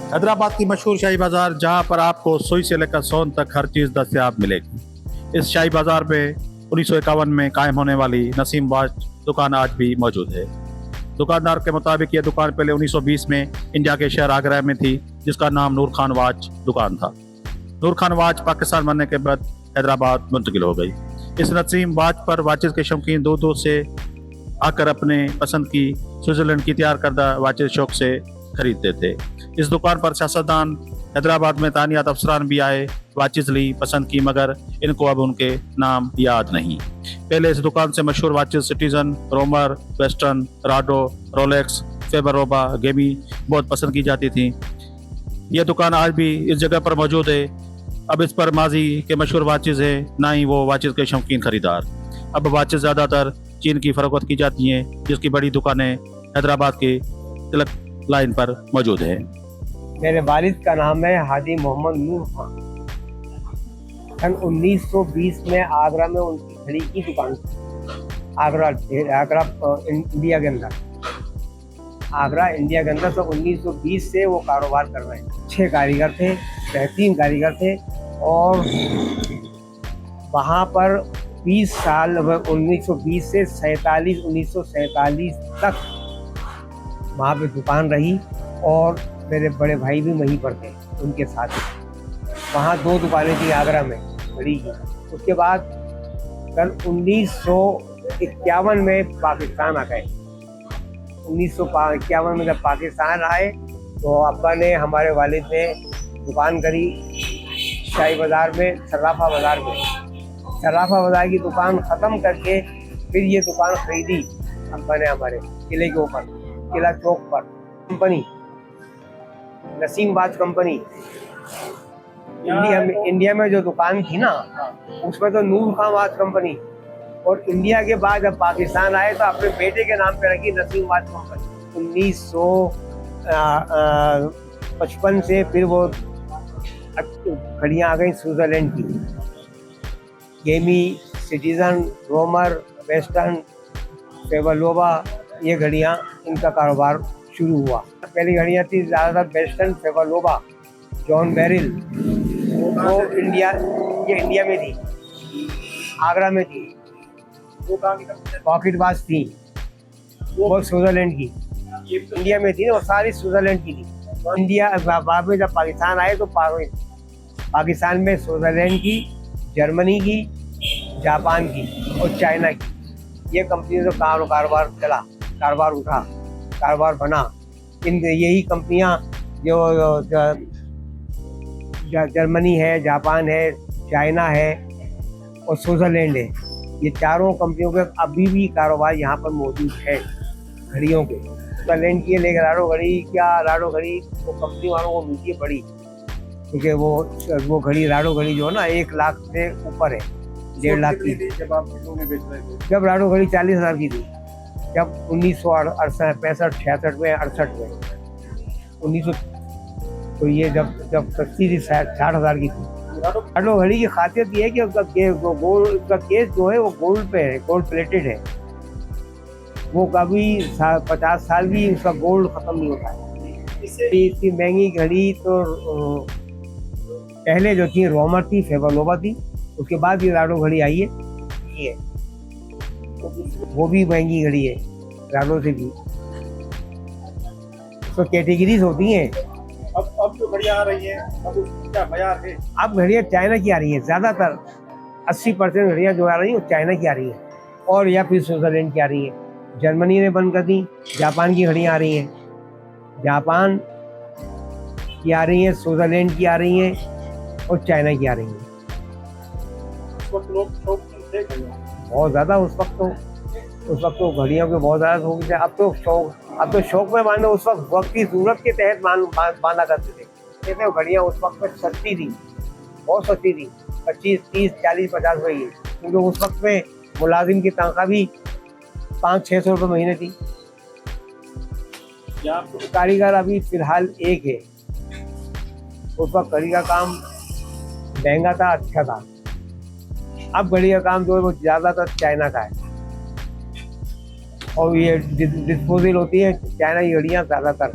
हैदराबाद की मशहूर शाही बाजार, जहां पर आपको सुई से लेकर सोन तक हर चीज दस्तयाब मिलेगी। इस शाही बाजार में 1951 में कायम होने वाली नसीम वाच दुकान आज भी मौजूद है। दुकानदार के मुताबिक यह दुकान पहले 1920 में इंडिया के शहर आगरा में थी, जिसका नाम नूर खान वाच दुकान था। नूर खान वाच पाकिस्तान बनने के बाद हैदराबाद मुंतकिल हो गई। इस नसीम वाच पर वाचेस के शौकीन दूर दूर से आकर अपने पसंद की स्विट्जरलैंड की तैयार करदा वाचेस शौक से खरीदते थे। इस दुकान पर सियासतदान, हैदराबाद में तानियात अफसरान भी आए, वाचेस ली, पसंद की, मगर इनको अब उनके नाम याद नहीं। पहले इस दुकान से मशहूर watches Citizen, Roamer, Western, Rado, Rolex, Favre Leuba, गेमी बहुत पसंद की जाती थी। यह दुकान आज भी इस जगह पर मौजूद है। अब इस पर माजी के मशहूर वाचेस है, ना ही वो वाचेस के शौकीन खरीदार। अब वाचेस ज़्यादातर चीन की फरोख्त की जाती हैं, जिसकी बड़ी दुकानें हैदराबाद के तिलक लाइन पर मौजूद है। मेरे वालिद का नाम है हाजी मोहम्मद नूर खान। सन 1920 में आगरा में उनकी घड़ी की दुकान थी। आगरा इंडिया के अंदर, आगरा इंडिया के अंदर। तो 1920 से वो कारोबार कर रहे हैं। 6 कारीगर थे, बेहतरीन कारीगर थे। और वहाँ पर 20 साल 1920 से 1947 तक वहाँ पे दुकान रही। और मेरे बड़े भाई भी वहीं पर थे उनके साथ। वहाँ 2 दुकानें थी आगरा में घड़ी की। उसके बाद सन 1951 में पाकिस्तान आ गए। 1951 में जब पाकिस्तान आए तो अब्बा ने, हमारे वालिद ने दुकान करी शाही बाज़ार में, सर्राफा बाज़ार में। सर्राफा बाज़ार की दुकान ख़त्म करके फिर ये दुकान खरीदी अब्बा ने हमारे किले के ऊपर, किला चौक पर। Company Naseem watch company India में जो दुकान थी ना, उसमें तो नूर खान वाच कंपनी। और इंडिया के बाद जब पाकिस्तान आए तो अपने बेटे के नाम पे रखी नसीम वाच कंपनी। 1955 से फिर वो घड़ियाँ आ गई स्विट्जरलैंड की, गेमी, सिटीजन, रोमर, वेस्टर्न, फेबरलोबा, ये घड़ियाँ, इनका कारोबार शुरू हुआ। पहली घड़ियाँ थी ज़्यादातर वेस्टर्न, फेबरलोबा, जॉन बेरिल, वो इंडिया में थी, आगरा में थी। पॉकेट वॉच थी, वो स्विट्जरलैंड की। इंडिया में थी ना, वो सारी स्विट्जरलैंड की थी। इंडिया बाद में जब पाकिस्तान आए तो पाकिस्तान में स्विट्जरलैंड की, जर्मनी की, जापान की और चाइना की, ये कंपनी का कारोबार चला, कारोबार उठा, कारोबार बना। यही कंपनियां जो जर्मनी है, जापान है, चाइना है और स्विट्जरलैंड है, ये चारों कंपनियों के अभी भी कारोबार यहाँ पर मौजूद है घड़ियों के। स्विट्जरलैंड की लेकर राडो घड़ी, राडो घड़ी वो कंपनी वालों को मिलती है बड़ी, क्योंकि वो घड़ी, राडो घड़ी जो है ना, 1 लाख से ऊपर है, 1.5 लाख की। जब राडो घड़ी 40,000 की थी, जब 1965-66 में, 68 में, 1900, तो ये जब 60,000 की थी। राडो घड़ी की खासियत ये है कि उसका केस जो है वो गोल्ड पे है, गोल्ड प्लेटेड है। वो कभी 50 साल भी उसका गोल्ड खत्म नहीं होता है। इसकी महंगी घड़ी तो पहले जो थी रोमर थी, फेबरलोबा थी, उसके बाद ये राडो घड़ी आई है, ये वो भी महंगी घड़ी है राडो से भी। तो कैटेगरीज होती हैं। अब जो घड़ियां आ रही हैं, अब क्या बाजार है? अब घड़ियाँ चाइना की आ रही हैं, ज़्यादातर 80% घड़ियाँ जो आ रही हैं वो चाइना की आ रही हैं, और या फिर स्विट्जरलैंड की आ रही हैं। जर्मनी ने बंद कर दी। जापान की घड़ियाँ आ रही हैं, जापान की आ रही हैं, स्विट्जरलैंड की आ रही हैं और चाइना की आ रही हैं। बहुत ज़्यादा उस वक्त तो घड़ियों के बहुत ज़्यादा शौक थे। अब तो शौक में मानो, उस वक्त की जरूरत के तहत बांधा करते थे। कहते हैं घड़ियाँ उस वक्त में सस्ती थी, बहुत सस्ती थी, 25, 30, 40, 50 रुपये, क्योंकि उस वक्त में मुलाजिम की तनख्वाह भी 500-600 रुपये महीने थी। कारीगर अभी फिलहाल एक है। उस वक्त घड़ी का काम महंगा था, अच्छा था। अब घड़ी का काम जो है वो ज़्यादातर चाइना का है, और ये डिस्पोजल होती है चाइना की घड़ियाँ ज़्यादातर।